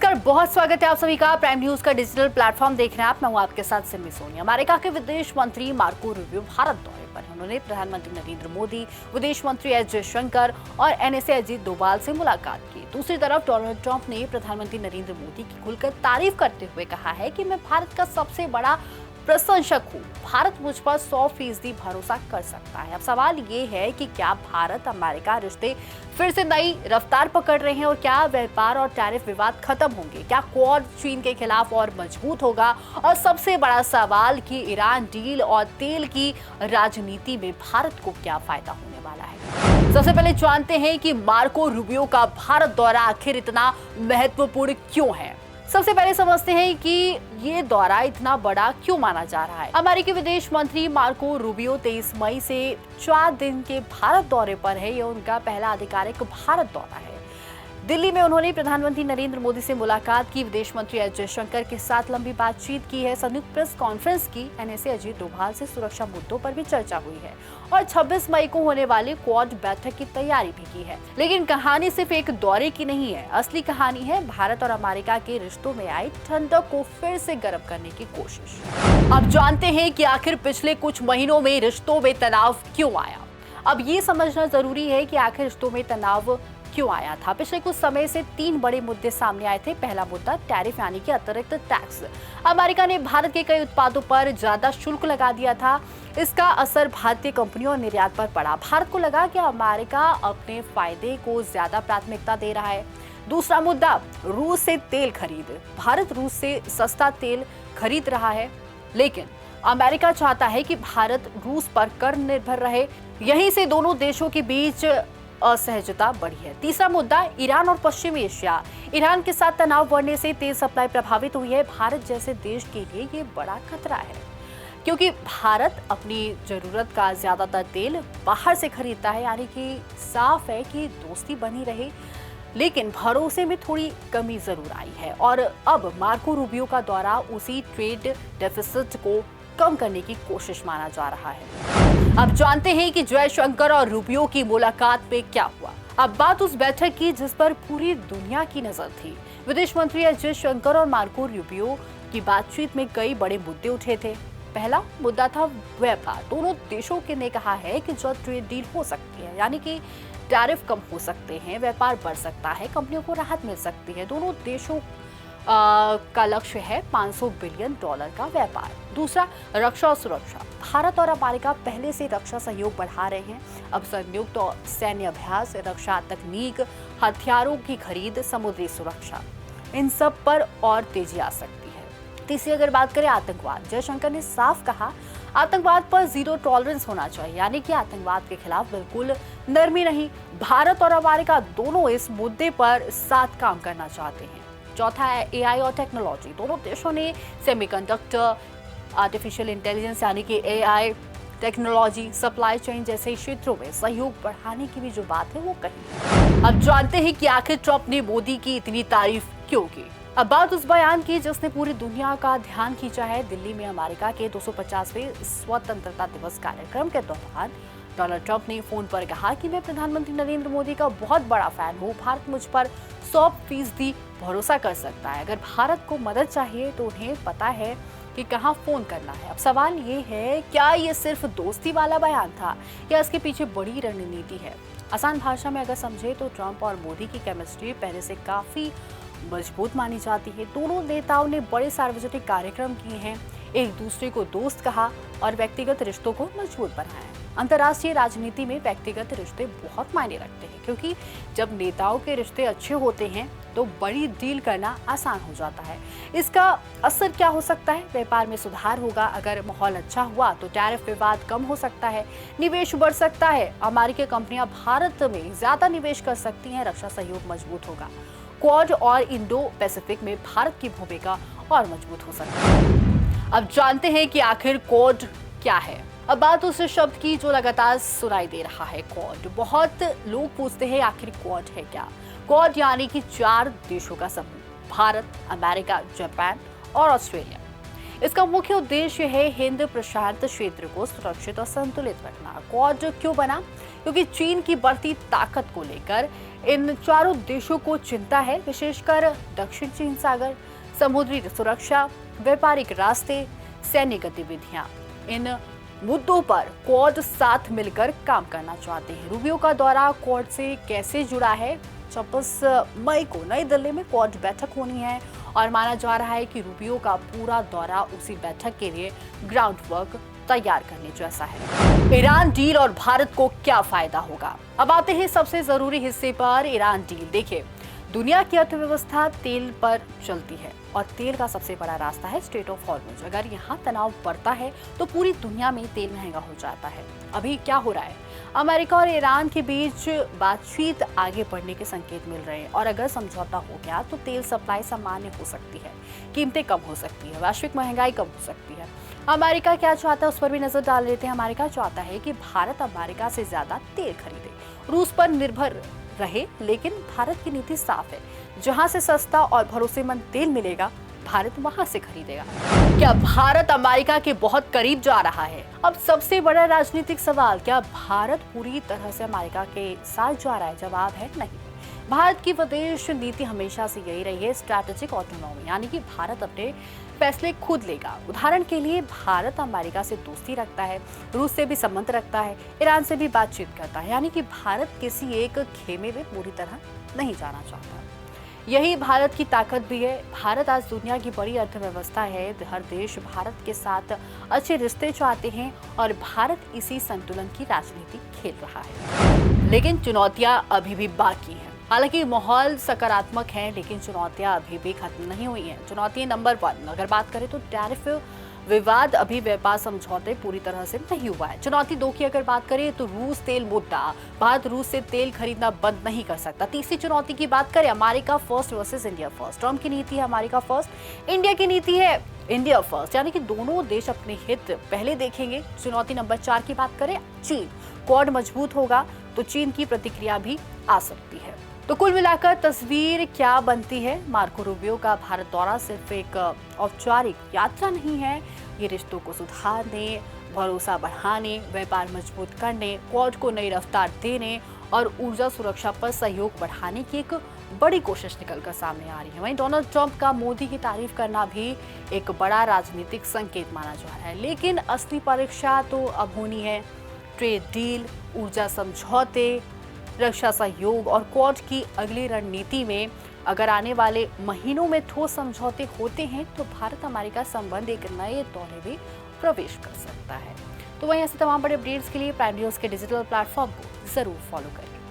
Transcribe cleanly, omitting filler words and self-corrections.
नमस्कार, बहुत स्वागत है आप सभी का प्राइम न्यूज का डिजिटल प्लेटफॉर्म देख रहे हैं आप। मैं हूं आपके साथ सिमी सोनी। अमेरिका के विदेश मंत्री मार्को रूबियो भारत दौरे पर हैं। उन्होंने प्रधानमंत्री नरेंद्र मोदी, विदेश मंत्री एस जयशंकर और एनएसए अजीत डोभाल से मुलाकात की। दूसरी तरफ डोनाल्ड ट्रंप ने प्रधानमंत्री नरेंद्र मोदी की खुलकर तारीफ करते हुए कहा है कि मैं भारत का सबसे बड़ा प्रशंसक हूँ। भारत मुझ पर 100% भरोसा कर सकता है। अब सवाल ये है कि क्या भारत अमेरिका रिश्ते फिर से नई रफ्तार पकड़ रहे हैं और क्या व्यापार और टैरिफ विवाद खत्म होंगे? क्या क्वाड चीन के खिलाफ और मजबूत होगा? और सबसे बड़ा सवाल कि ईरान डील और तेल की राजनीति में भारत को क्या फायदा होने वाला है? सबसे पहले जानते हैं कि मार्को रूबियो का भारत दौरा आखिर इतना महत्वपूर्ण क्यों है। सबसे पहले समझते हैं कि ये दौरा इतना बड़ा क्यों माना जा रहा है। अमेरिकी विदेश मंत्री मार्को रूबियो 23 मई से 4 दिन के भारत दौरे पर है। ये उनका पहला आधिकारिक भारत दौरा है। दिल्ली में उन्होंने प्रधानमंत्री नरेंद्र मोदी से मुलाकात की, विदेश मंत्री एस जयशंकर के साथ लंबी बातचीत की है, संयुक्त प्रेस कॉन्फ्रेंस की, एनएसए अजीत डोभाल से सुरक्षा मुद्दों पर भी चर्चा हुई है और 26 मई को होने वाली क्वाड बैठक की तैयारी भी की है। लेकिन कहानी सिर्फ एक दौरे की नहीं है, असली कहानी है भारत और अमेरिका के रिश्तों में आई ठंडक को फिर से गर्म करने की कोशिश। अब जानते हैं कि आखिर पिछले कुछ महीनों में रिश्तों में तनाव क्यों आया। अब ये समझना जरूरी है कि आखिर रिश्तों में तनाव क्यों आया था। पिछले कुछ समय से 3 बड़े मुद्दे सामने आए थे। पहला मुद्दा टैरिफ यानी कि अतिरिक्त टैक्स। अमेरिका ने भारत के कई उत्पादों पर ज्यादा शुल्क लगा दिया था। इसका असर भारतीय कंपनियों और निर्यात पर पड़ा। भारत को लगा कि अमेरिका अपने फायदे को ज्यादा प्राथमिकता दे रहा है। दूसरा मुद्दा रूस से तेल खरीद। भारत रूस से सस्ता तेल खरीद रहा है, लेकिन अमेरिका चाहता है कि भारत रूस पर कर निर्भर रहे। यहीं से दोनों देशों के बीच असहजता बढ़ी है। तीसरा मुद्दा ईरान और पश्चिमी एशिया। ईरान के साथ तनाव बढ़ने से तेल सप्लाई प्रभावित हुई है। भारत जैसे देश के लिए ये बड़ा खतरा है, क्योंकि भारत अपनी जरूरत का ज्यादातर तेल बाहर से खरीदता है। यानी कि साफ है कि दोस्ती बनी रहे, लेकिन भरोसे में थोड़ी कमी जरूर आई है। और अब मार्को रूबियो का दौरा उसी ट्रेड डेफिसिट को कम करने की कोशिश माना जा रहा है। अब जानते हैं कि जयशंकर और रूबियो की मुलाकात में क्या हुआ। अब बात उस बैठक की जिस पर पूरी दुनिया की नजर थी। विदेश मंत्री एस जयशंकर और मार्को रूबियो की बातचीत में कई बड़े मुद्दे उठे थे। पहला मुद्दा था व्यापार। दोनों देशों के ने कहा है कि जो ट्रेड डील हो सकती है, यानी कि टैरिफ कम हो सकते हैं, व्यापार बढ़ सकता है, कंपनियों को राहत मिल सकती है। दोनों देशों का लक्ष्य है $500 बिलियन का व्यापार। दूसरा, रक्षा और सुरक्षा। भारत और अमेरिका पहले से रक्षा सहयोग बढ़ा रहे हैं। अब संयुक्त और सैन्य अभ्यास, रक्षा तकनीक, हथियारों की खरीद, समुद्री सुरक्षा, इन सब पर और तेजी आ सकती है। तीसरी अगर बात करें आतंकवाद, जयशंकर ने साफ कहा आतंकवाद पर जीरो टॉलरेंस होना चाहिए, यानी कि आतंकवाद के खिलाफ बिल्कुल नरमी नहीं। भारत और अमेरिका दोनों इस मुद्दे पर साथ काम करना चाहते हैं। चौथा है एआई और टेक्नोलॉजी। दोनों देशों ने सेमीकंडक्टर, आर्टिफिशियल इंटेलिजेंस यानी कि एआई टेक्नोलॉजी, सप्लाई चेन जैसे क्षेत्रों में सहयोग बढ़ाने की भी जो बात है वो कही। अब जानते हैं कि आखिर ट्रंप ने मोदी की इतनी तारीफ क्यों की। अब बात उस बयान की जिसने पूरी दुनिया का ध्यान खींचा है। दिल्ली में अमेरिका के 250वें स्वतंत्रता दिवस कार्यक्रम के दौरान डोनाल्ड ट्रंप ने फोन पर कहा कि मैं प्रधानमंत्री नरेंद्र मोदी का बहुत बड़ा फैन हूँ। भारत मुझ पर 100% भरोसा कर सकता है। अगर भारत को मदद चाहिए तो उन्हें पता है कि कहां फोन करना है। अब सवाल ये है, क्या ये सिर्फ दोस्ती वाला बयान था या इसके पीछे बड़ी रणनीति है? आसान भाषा में अगर समझे तो ट्रंप और मोदी की केमिस्ट्री पहले से काफी मजबूत मानी जाती है। दोनों नेताओं ने बड़े सार्वजनिक कार्यक्रम किए हैं, एक दूसरे को दोस्त कहा और व्यक्तिगत रिश्तों को मजबूत बनाया। अंतर्राष्ट्रीय राजनीति में व्यक्तिगत रिश्ते बहुत मायने रखते हैं, क्योंकि जब नेताओं के रिश्ते अच्छे होते हैं तो बड़ी डील करना आसान हो जाता है। इसका असर क्या हो सकता है? व्यापार में सुधार होगा। अगर माहौल अच्छा हुआ तो टैरिफ विवाद कम हो सकता है, निवेश बढ़ सकता है, अमेरिकी कंपनियां भारत में ज्यादा निवेश कर सकती हैं, रक्षा सहयोग मजबूत होगा, क्वाड और इंडो पैसिफिक में भारत की भूमिका और मजबूत हो सकती है। अब जानते हैं कि आखिर क्वाड क्या है। अब बात उस शब्द की जो लगातार सुनाई दे रहा है, क्वाड। बहुत लोग पूछते हैं आखिर क्वाड है क्या। क्वाड यानी कि 4 देशों का समूह, भारत, अमेरिका, जापान और ऑस्ट्रेलिया। इसका मुख्य उद्देश्य है हिंद प्रशांत क्षेत्र को सुरक्षित और संतुलित रखना। क्वाड क्यों बना? क्योंकि चीन की बढ़ती ताकत को लेकर इन चारों देशों को चिंता है, विशेषकर दक्षिण चीन सागर, समुद्री सुरक्षा, व्यापारिक रास्ते, सैन्य गतिविधियां। इन मुद्दों पर क्वाड साथ मिलकर काम करना चाहते हैं। रूबियो का दौरा क्वाड से कैसे जुड़ा है? 26 मई को नई दिल्ली में क्वाड बैठक होनी है और माना जा रहा है कि रूबियो का पूरा दौरा उसी बैठक के लिए ग्राउंड वर्क तैयार करने जैसा है। ईरान डील और भारत को क्या फायदा होगा? अब आते हैं सबसे जरूरी हिस्से पर, ईरान डील। देखिए, दुनिया की अर्थव्यवस्था तेल पर चलती है और तेल का सबसे बड़ा रास्ता है स्ट्रेट ऑफ हॉर्मुज। अगर यहाँ तनाव बढ़ता है तो पूरी दुनिया में तेल महंगा हो जाता है। अभी क्या हो रहा है? अमेरिका और ईरान के बीच बातचीत आगे बढ़ने के संकेत मिल रहे हैं और अगर समझौता हो गया तो तेल सप्लाई सामान्य हो सकती है, कीमतें कम हो सकती है, वैश्विक महंगाई कम हो सकती है। अमेरिका क्या चाहता है उस पर भी नजर डाल लेते हैं। अमेरिका चाहता है कि भारत अमेरिका से ज्यादा तेल खरीदे, रूस पर निर्भर रहे, लेकिन भारत की नीति साफ है, जहां से सस्ता और भरोसेमंद तेल मिलेगा भारत वहां से खरीदेगा। क्या भारत अमेरिका के बहुत करीब जा रहा है? अब सबसे बड़ा राजनीतिक सवाल, क्या भारत पूरी तरह से अमेरिका के साथ जा रहा है? जवाब है नहीं। भारत की विदेश नीति हमेशा से यही रही है, स्ट्रैटेजिक ऑटोनॉमी, यानी कि भारत अपने फैसले खुद लेगा। उदाहरण के लिए भारत अमेरिका से दोस्ती रखता है, रूस से भी संबंध रखता है, ईरान से भी बातचीत करता है, यानी कि भारत किसी एक खेमे में पूरी तरह नहीं जाना चाहता। यही भारत की ताकत भी है। भारत आज दुनिया की बड़ी अर्थव्यवस्था है, हर देश भारत के साथ अच्छे रिश्ते चाहते हैं और भारत इसी संतुलन की राजनीति खेल रहा है। लेकिन चुनौतियां अभी भी बाकी हैं। हालांकि माहौल सकारात्मक है, लेकिन चुनौतियां अभी भी खत्म नहीं हुई हैं। चुनौती नंबर 1 अगर बात करें तो टैरिफ विवाद, अभी व्यापार समझौते पूरी तरह से नहीं हुआ है। चुनौती 2 की अगर बात करें तो रूस तेल मुद्दा, भारत रूस से तेल खरीदना बंद नहीं कर सकता। तीसरी चुनौती की बात करें, America first versus India first. Trump की नीति है अमेरिका फर्स्ट, इंडिया की नीति है इंडिया फर्स्ट, यानी कि दोनों देश अपने हित पहले देखेंगे। चुनौती नंबर 4 की बात करें, चीन। क्वाड मजबूत होगा तो चीन की प्रतिक्रिया भी आ सकती है। तो कुल मिलाकर तस्वीर क्या बनती है? मार्को रूबियो का भारत दौरा सिर्फ एक औपचारिक यात्रा नहीं है, ये रिश्तों को सुधारने, भरोसा बढ़ाने, व्यापार मजबूत करने, क्वाड को नई रफ्तार देने और ऊर्जा सुरक्षा पर सहयोग बढ़ाने की एक बड़ी कोशिश निकलकर सामने आ रही है। वहीं डोनाल्ड ट्रंप का मोदी की तारीफ करना भी एक बड़ा राजनीतिक संकेत माना जा रहा है। लेकिन असली परीक्षा तो अब होनी है। ट्रेड डील, ऊर्जा समझौते, रक्षा सहयोग और क्वाड की अगली रणनीति में अगर आने वाले महीनों में ठोस समझौते होते हैं तो भारत अमेरिका संबंध एक नए दौरे में प्रवेश कर सकता है। तो वहीं ऐसे तमाम बड़े अपडेट्स के लिए प्राइम न्यूज़ के डिजिटल प्लेटफॉर्म को जरूर फॉलो करें।